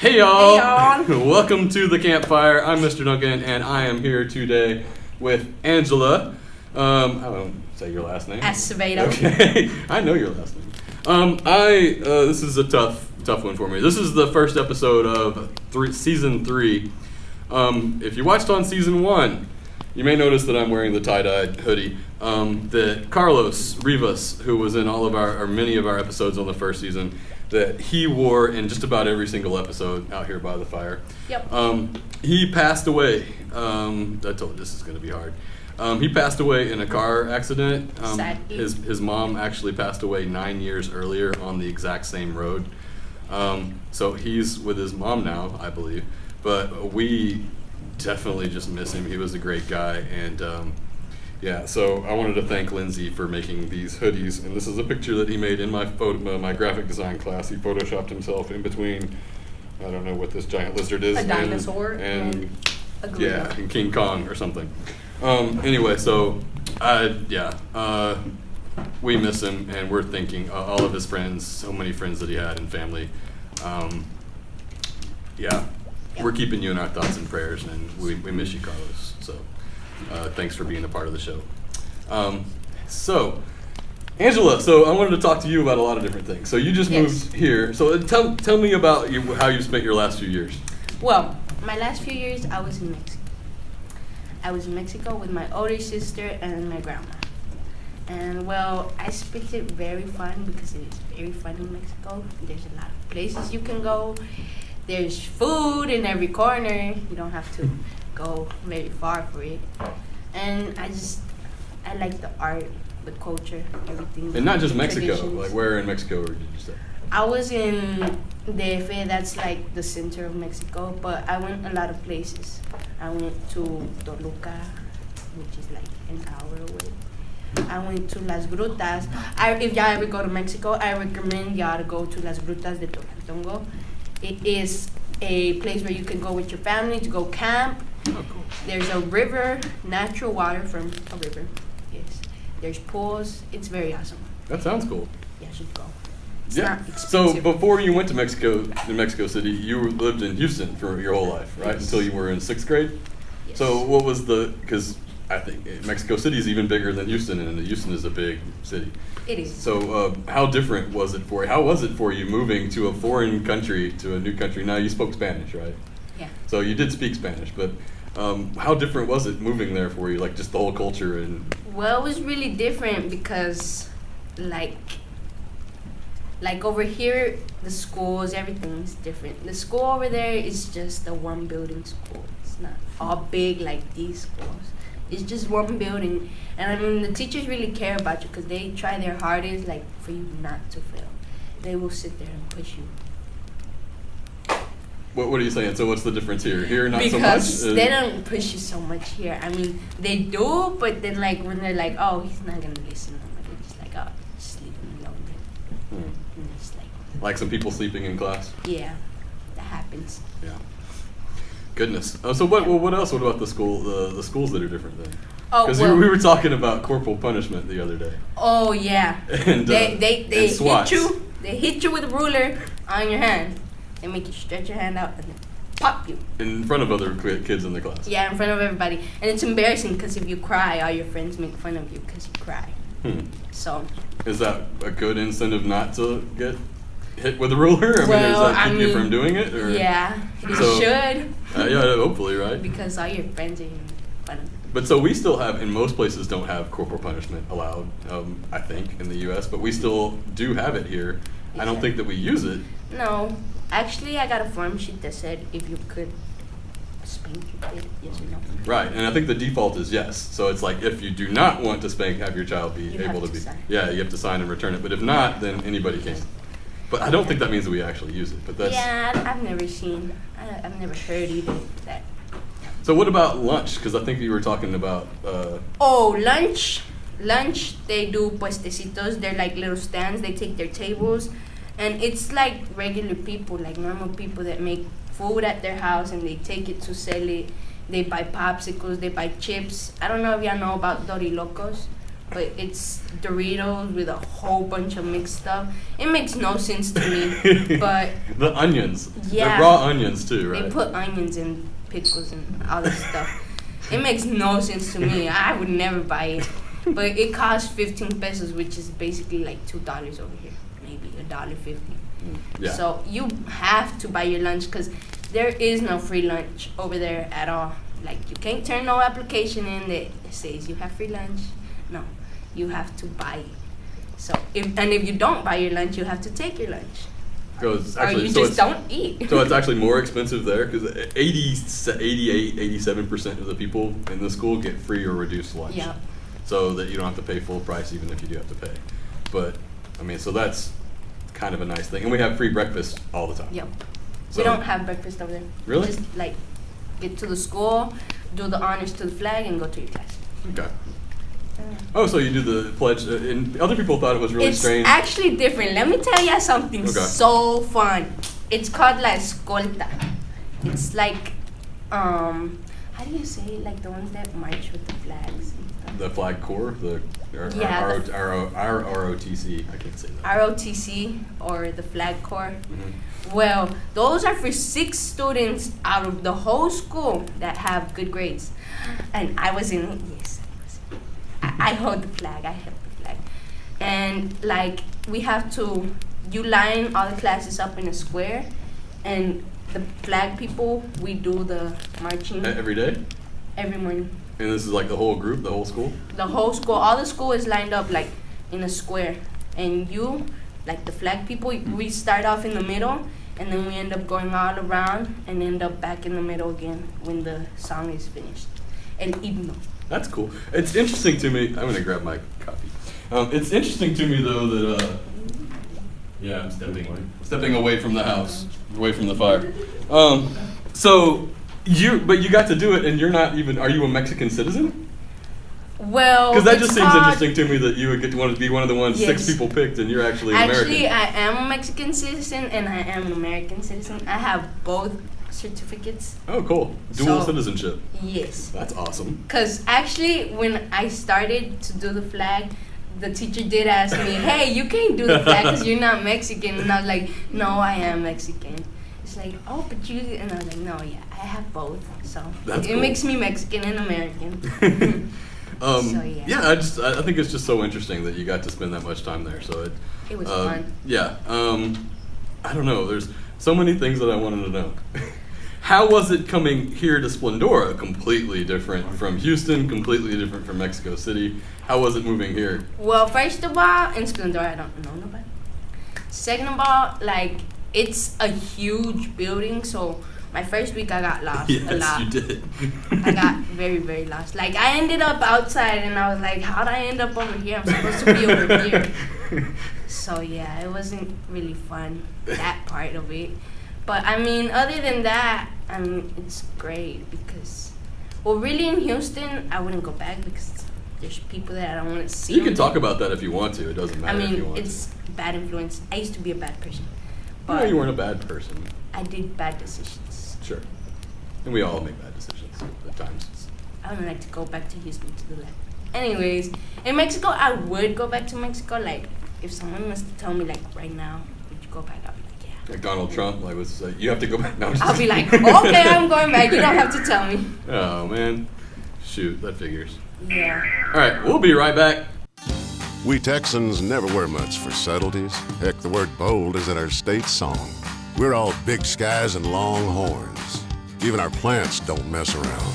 Hey y'all! Hey y'all! Welcome to the campfire. I'm Mr. Duncan, and I am here today with Angela. I don't say your last name. Acevedo. Okay, I know your last name. This is a tough one for me. This is the first episode of season 3. If you watched on season 1, you may notice that I'm wearing the tie-dyed hoodie that Carlos Rivas, who was in all of or many of our episodes on the first season, that he wore in just about every single episode out here by the fire. Yep. He passed away. I told you this is going to be hard. He passed away in a car accident. Sadly. His mom actually passed away 9 years earlier on the exact same road. So he's with his mom now, I believe. But we definitely just miss him. He was a great guy, and so I wanted to thank Lindsay for making these hoodies. And this is a picture that he made in my graphic design class. He photoshopped himself in between, I don't know what this giant lizard is. A dinosaur and a gorilla. and King Kong or something. Anyway, so we miss him, and we're thinking all of his friends, so many friends that he had and family. We're keeping you in our thoughts and prayers, and we miss you, Carlos. So thanks for being a part of the show. So Angela, I wanted to talk to you about a lot of different things. So you just moved here. So tell me about how you spent your last few years. Well, my last few years, I was in Mexico. I was in Mexico with my older sister and my grandma. And well, I expect it very fun because it is very fun in Mexico. There's a lot of places you can go. There's food in every corner. You don't have to go very far for it. And I like the art, the culture, everything. And not just Mexico. Traditions. Like where in Mexico did you stay? I was in DF, that's like the center of Mexico, but I went a lot of places. I went to Toluca, which is like an hour away. I went to Las Grutas. If y'all ever go to Mexico, I recommend y'all to go to Las Grutas de Tolantongo. It is a place where you can go with your family to go camp. Oh, cool. There's a river, natural water from a river. Yes. There's pools. It's very awesome. That sounds cool. Yeah, you should go. It's Yeah. not So expensive. before you went to Mexico City, you lived in Houston for your whole life, right? Yes. Until you were in 6th grade? Yes. So what was because I think Mexico City is even bigger than Houston, and Houston is a big city. It is. So how different was it for you? How was it for you moving to a foreign country, to a new country? Now you spoke Spanish, right? Yeah. So you did speak Spanish, but how different was it moving there for you, like just the whole culture and... Well, it was really different because, like over here, the schools, everything's different. The school over there is just a one building school. It's not all big like these schools. It's just one building, and I mean the teachers really care about you because they try their hardest, like for you not to fail. They will sit there and push you. What are you saying? So what's the difference here? Here, not Because so much? they don't push you so much here. I mean, they do, but then like when they're like, oh, he's not gonna listen, they're just like, oh, just leave him alone. And it's Like some people sleeping in class? yeah, that happens. Yeah. Goodness. So what else? What about the school? The schools that are different then? Oh, Because well, we were talking about corporal punishment the other day. oh yeah. And They and hit swats. you. They hit you with a ruler on your hand. They make you stretch your hand out and then pop you. In front of other kids in the class. Yeah, in front of everybody. And it's embarrassing because if you cry, all your friends make fun of you because you cry. So. Is that a good incentive not to get hit with a ruler? I mean, does that keep you from doing it? Or? Yeah, it So- should. Yeah, hopefully, right? Because all your friends are making fun of you. But so we still have, in most places don't have corporal punishment allowed, I think, in the U.S., but we still do have it here. I don't think that we use it. No. Actually, I got a form sheet that said if you could spank your kid, yes or no. Right, and I think the default is yes. So it's like if you do not want to have your child be You able have to be, to sign. yeah, you have to sign and return it. But if not, then anybody can. But I don't think that means that we actually use it. But that's Yeah, I've never seen, I've never heard either that. So what about lunch? Because I think you were talking about. Oh, lunch, they do puestecitos. They're like little stands. They take their tables, and it's like regular people, like normal people that make food at their house, and they take it to sell it. They buy popsicles, they buy chips. I don't know if y'all know about Dorilocos, but it's Doritos with a whole bunch of mixed stuff. It makes no sense to me, but the onions. Yeah. The raw onions too, right? they put onions and pickles and all this stuff. It makes no sense to me. I would never buy it. But it costs 15 pesos, which is basically like $2 over here, maybe $1.50. Yeah. So you have to buy your lunch because there is no free lunch over there at all. Like you can't turn no application in that says you have free lunch. No, you have to buy it. So if you don't buy your lunch, you have to take your lunch. So it's Or actually, you so just it's, don't eat. so it's actually more expensive there because 87% of the people in the school get free or reduced lunch. Yeah. So that you don't have to pay full price even if you do have to pay. But, I mean, so that's kind of a nice thing. And we have free breakfast all the time. Yep. So, We don't have breakfast over there. Really? Just like get to the school, do the honors to the flag, and go to your class. Okay. Oh, so you do the pledge, and other people thought it was really It's strange. actually different. Let me tell you something Okay. so fun. It's called la escolta. It's like, how do you say it? Like the ones that march with the flags and stuff. The flag corps, Yeah, the- ROTC, I can't say that. ROTC or the flag corps. Mhm. Well, those are for 6 students out of the whole school that have good grades. And I was in it, yes. I hold the flag, I held the flag. And like, we have to, you line all the classes up in a square, and the flag people, we do the marching Every day? every morning. And this is like the whole group, the whole school? The whole school, all the school is lined up like in a square. And you, like the flag people, we start off in the middle, and then we end up going all around and end up back in the middle again when the song is finished. El himno. That's cool. It's interesting to me. I'm gonna grab my coffee. It's interesting to me though that yeah, I'm stepping away from the house, away from the fire. So but you got to do it, and you're not even. Are you a Mexican citizen? Well, Because that it's just seems called- interesting to me that you would want to be one of the ones 6 Yes. people picked, and you're actually Actually, American. I am a Mexican citizen and I am an American citizen. I have both certificates. Oh, cool. Dual So- citizenship. Yes. That's awesome. Because actually, when I started to do the flag, the teacher did ask me, hey, you can't do the flag because you're not Mexican. And I was like, no, I am Mexican. It's like, oh, but you... And I was like, no, yeah, I have both. So That's it cool. makes me Mexican and American. So, yeah. I think it's just so interesting that you got to spend that much time there. So It was fun. Yeah. I don't know. There's so many things that I wanted to know. How was it coming here to Splendora? Completely different from Houston, completely different from Mexico City. How was it moving here? Well, first of all, in Splendora, I don't know nobody. Second of all, like, it's a huge building, so my first week I got lost a Yes, lot. you did. I got very, very lost. Like, I ended up outside, and I was like, how'd I end up over here? I'm supposed to be over here. So, yeah, it wasn't really fun, that part of it. But, I mean, other than that, I mean, it's great because, well, really in Houston, I wouldn't go back because there's people that I don't want to see. You can talk about that if you want to. It doesn't I matter if you mean, want it's bad influence. I used to be a bad person. to. No, you weren't a bad person. I did bad decisions. Sure. And we all make bad decisions at times. I would like to go back to Houston to do that. Anyways, in Mexico, I would go back to Mexico. Like, if someone was to tell me, like, right now, would you go back? I'll be like, yeah. Like Donald Trump, like, was you have to go back now. I'll be like, okay, I'm going back. You don't have to tell me. Oh man, shoot, that figures. Yeah. All right, we'll be right back. We Texans never wear much for subtleties. Heck, the word bold is in our state song. We're all big skies and long horns. Even our plants don't mess around.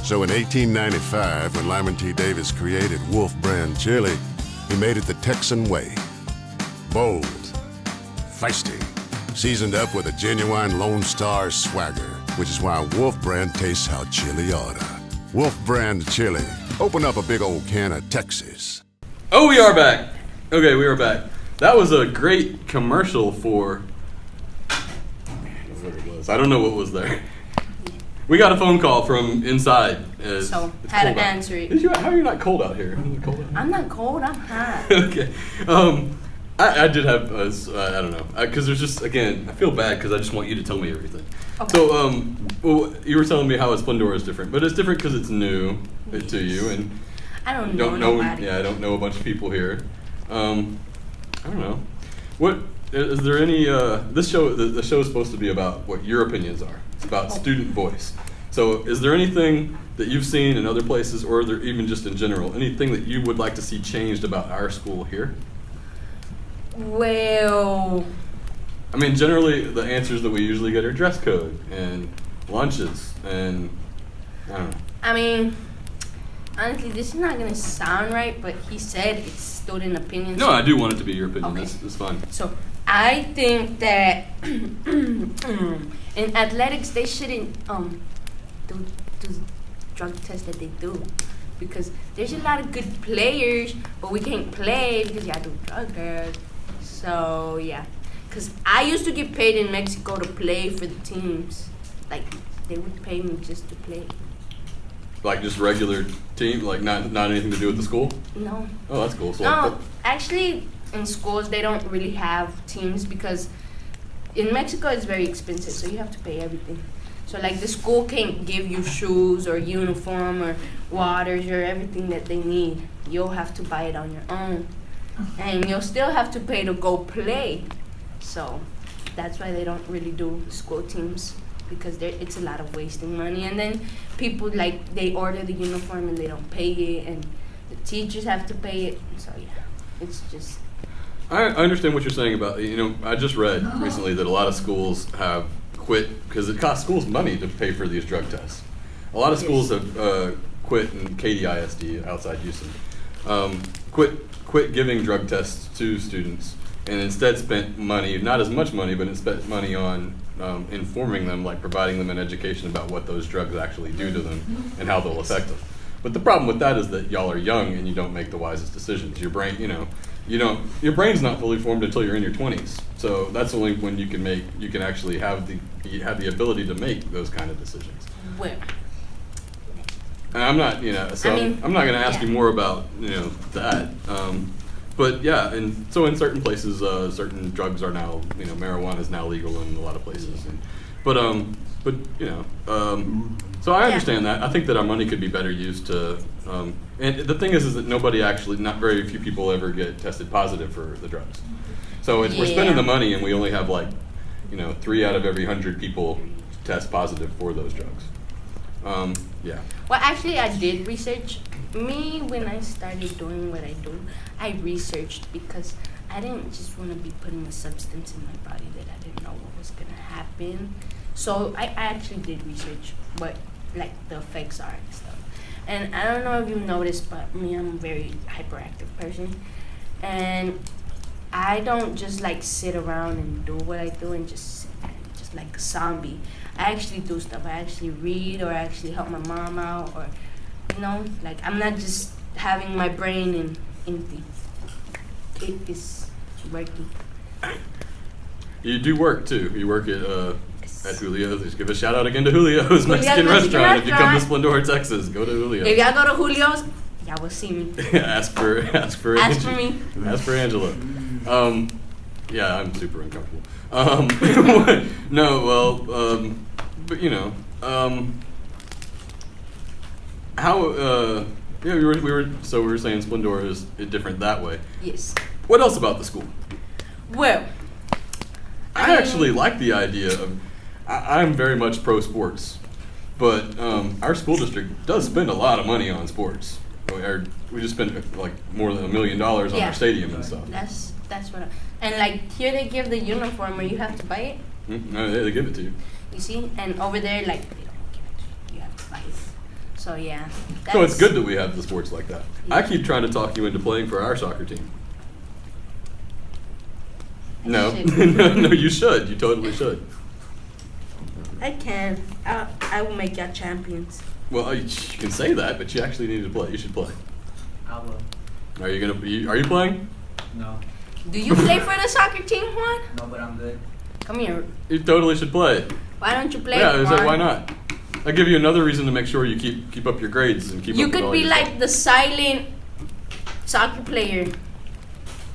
So in 1895, when Lyman T. Davis created Wolf Brand Chili, he made it the Texan way. Bold, feisty, seasoned up with a genuine Lone Star swagger, which is why Wolf Brand tastes how chili oughta. Wolf Brand Chili. Open up a big old can of Texas. Oh, we are back. Okay, we are back. That was a great commercial for. I don't know what it was. I don't know what was there. We got a phone call from inside. So, It's had cold to out. answer it. How are you not cold out here? Is it cold out here? I'm not cold. I'm hot. Okay. I did have, I don't know, because there's just, again, I feel bad because I just want you to tell me everything. Okay. So, well, you were telling me how Splendora is different, but it's different because it's new to you, and I don't know nobody. Yeah, I don't know a bunch of people here. I don't know. What is there any? This show, the show is supposed to be about what your opinions are. It's about student voice. So, is there anything that you've seen in other places, or there, even just in general, anything that you would like to see changed about our school here? Well, I mean, generally, the answers that we usually get are dress code and lunches, and I don't know. I mean, honestly, this is not gonna sound right, but he said it's student opinion. No, I do want it to be your opinion. Okay. That's fine. So I think that in athletics they shouldn't do the drug test that they do, because there's a lot of good players, but we can't play because y'all do drug tests. So yeah, because I used to get paid in Mexico to play for the teams. Like they would pay me just to play. Like just regular team, like not anything to do with the school? No. Oh, that's cool. So No, actually, in schools they don't really have teams because in Mexico it's very expensive, so you have to pay everything. So like the school can't give you shoes or uniform or waters or everything that they need. You'll have to buy it on your own, and you'll still have to pay to go play. So that's why they don't really do school teams, because it's a lot of wasting money. And then people, like, they order the uniform and they don't pay it, and the teachers have to pay it. So yeah, it's just. I understand what you're saying about, I just read recently that a lot of schools have quit because it costs schools money to pay for these drug tests. A lot of schools have quit, in KDISD outside Houston, quit giving drug tests to students and instead spent money, not as much money, but it spent money on informing them, like providing them an education about what those drugs actually do to them and how they'll affect them. But the problem with that is that y'all are young and you don't make the wisest decisions. Your brain, your brain's not fully formed until you're in your 20s. So that's only when you can actually have the ability to make those kind of decisions. Where? And I'm not, I'm not going to ask you more about, that. But yeah, and so in certain places, certain drugs are now, marijuana is now legal in a lot of places. So I understand that. I think that our money could be better used to, and the thing is that not very few people ever get tested positive for the drugs. So we're spending the money and we only have 3 out of every 100 people test positive for those drugs. Yeah. Well, actually, I did research. When I started doing what I do, I researched because I didn't just want to be putting a substance in my body that I didn't know what was going to happen. So I actually did research what the effects are and stuff. And I don't know if you've noticed, but I'm a very hyperactive person. And I don't just sit around and do what I do and just like a zombie. I actually do stuff. I actually read, or I actually help my mom out, or I'm not just having my brain empty. It is working. You do work too. You work at Julio's. Just give a shout out again to Julio's Mexican restaurant. If you come to Splendora, Texas, go to Julio's. If y'all go to Julio's, y'all will see me. ask for me. Ask for Angela. Yeah, I'm super uncomfortable. How we were saying Splendora is different that way. Yes. What else about the school? Well, I actually like the idea of. I'm very much pro sports, but our school district does spend a lot of money on sports. We just spent more than $1 million on our stadium and stuff. That's what. And here they give the uniform where you have to buy it. No, they give it to you. You see, and over there they don't give it to you. You have to buy it. So yeah. So it's good that we have the sports like that. Yeah. I keep trying to talk you into playing for our soccer team. No, no, you should. You totally should. I can. I will make y'all champions. Well, you can say that, but you actually need to play. You should play. I will. Are you playing? No. Do you play for the soccer team, Juan? No, but I'm good. Come here. You totally should play. Why don't you play? Yeah, I Juan? said, why not? I'll give you another reason to make sure you keep up your grades and keep. You up with could all be your like stuff. the silent soccer player,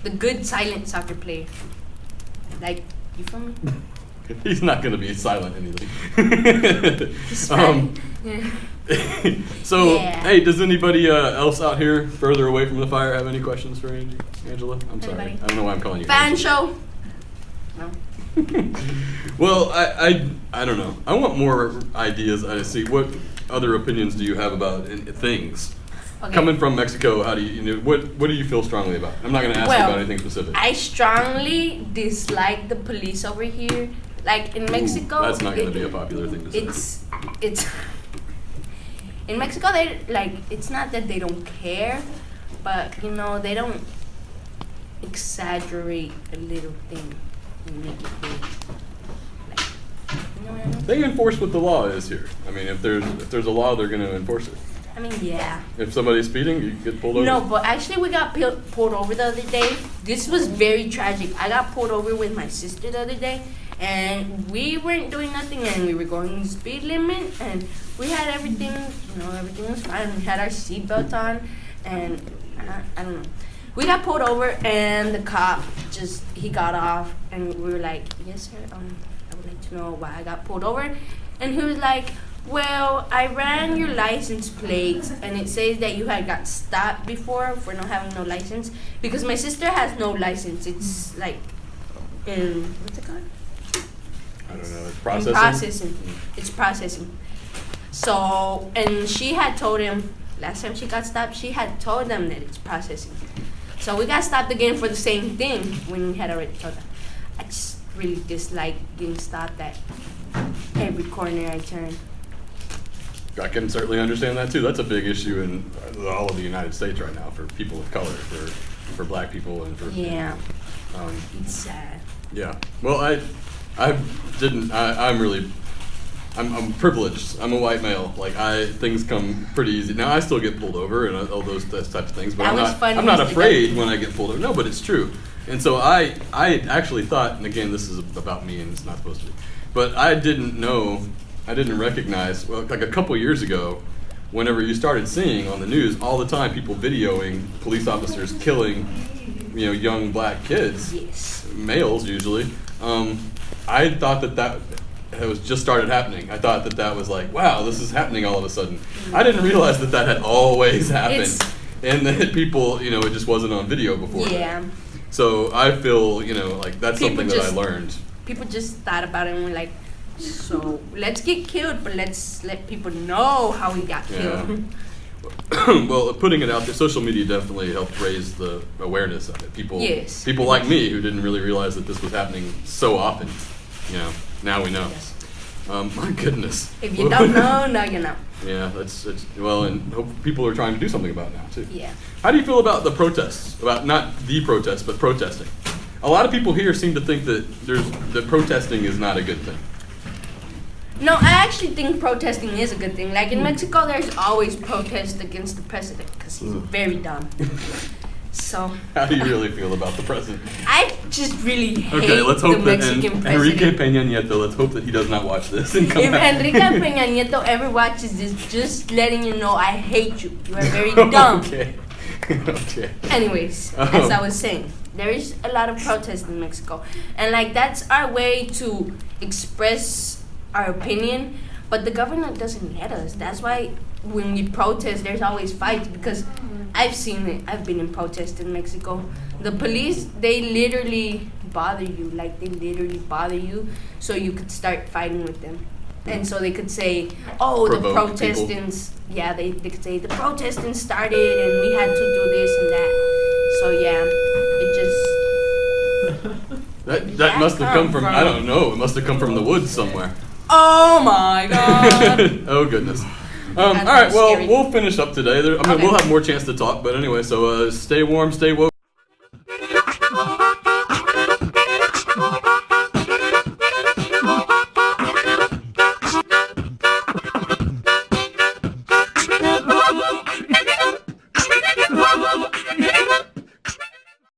the good silent soccer player. You feel me? He's not going to be silent anything. He's fine. Yeah. So, Yeah. hey, does anybody else out here further away from the fire have any questions for Angela? I'm sorry. Anybody? I don't know why I'm calling you Fan Angela. show? No. Well, I don't know. I want more ideas. I see. What other opinions do you have about things? Okay. Coming from Mexico, how do what do you feel strongly about? I'm not going to ask you Well, about anything specific. I strongly dislike the police over here. Like in Mexico, That's not going to be a popular thing to say. it's in Mexico. They like it's not that they don't care, but you know they don't exaggerate a little thing and make it big. Like, you know what I mean? They enforce what the law is here. I mean, if there's a law, they're going to enforce it. I mean, yeah. If somebody's speeding, you get pulled over. No, but actually we got pulled over the other day. This was very tragic. I got pulled over with my sister the other day, and we weren't doing nothing, and we were going the speed limit, and we had everything, everything was fine. We had our seatbelt on, and I don't know. We got pulled over, and the cop he got off, and we were like, yes, sir, I would like to know why I got pulled over. And he was like, well, I ran your license plates, and it says that you had got stopped before for not having no license. Because my sister has no license. It's like, what's it called? I don't know. It's In processing. processing. It's processing. So, and she had told him, last time she got stopped, she had told them that it's processing. So we got stopped again for the same thing when we had already told them. I just really dislike getting stopped at every corner I turn. I can certainly understand that too. That's a big issue in all of the United States right now for people of color, for black people, and for Yeah. It's sad. yeah. Well, I'm privileged. I'm a white male. Like things come pretty easy. Now I still get pulled over and all those types of things, but That was funny I'm not yesterday. afraid when I get pulled over. No, but it's true. And so I actually thought, and again, this is about me and it's not supposed to be, but I didn't recognize, well, like a couple years ago, whenever you started seeing on the news all the time people videoing police officers killing, young black kids, Yes. males usually, I thought that it was just started happening. I thought that was like, wow, this is happening all of a sudden. I didn't realize that had always happened. And that people, it just wasn't on video before. Yeah. That. So I feel, like that's People something that I just- learned. People just thought about it and were like, so let's get killed, but let's let people know how we got Yeah. killed. Well, putting it out there, social media definitely helped raise the awareness of it. Yes. People like me who didn't really realize that this was happening so often. Now we know. Yes. My goodness. If you don't know, now you know. Yeah, that's well, and hope people are trying to do something about it now too. Yeah. How do you feel about the protests? About not the protests, but protesting. A lot of people here seem to think that protesting is not a good thing. No, I actually think protesting is a good thing. Like in Mexico, there's always protests against the president because he's very dumb. So How do you really feel about the president? I just really hate Okay, let's the hope that Mexican Enrique president. Peña Nieto. Let's hope that he does not watch this and come If back. Enrique Peña Nieto ever watches this, just letting you know I hate you. You are very dumb. Okay. Okay. Anyways, as I was saying, there is a lot of protests in Mexico, and like that's our way to express our opinion. But the government doesn't let us. That's why when we protest, there's always fights because I've seen it. I've been in protests in Mexico. The police, they literally bother you. Like they literally bother you, so you could start fighting with them. And so they could say, oh, the Provoke protestants, yeah, they could say the protestants started and we had to do this and that. So yeah, it just, That must have come from, from? I don't know, it must have come from the woods somewhere. oh my God. Oh goodness. All That's right, well, scary. we'll finish up today. Okay. We'll have more chance to talk, but anyway, so stay warm, stay woke.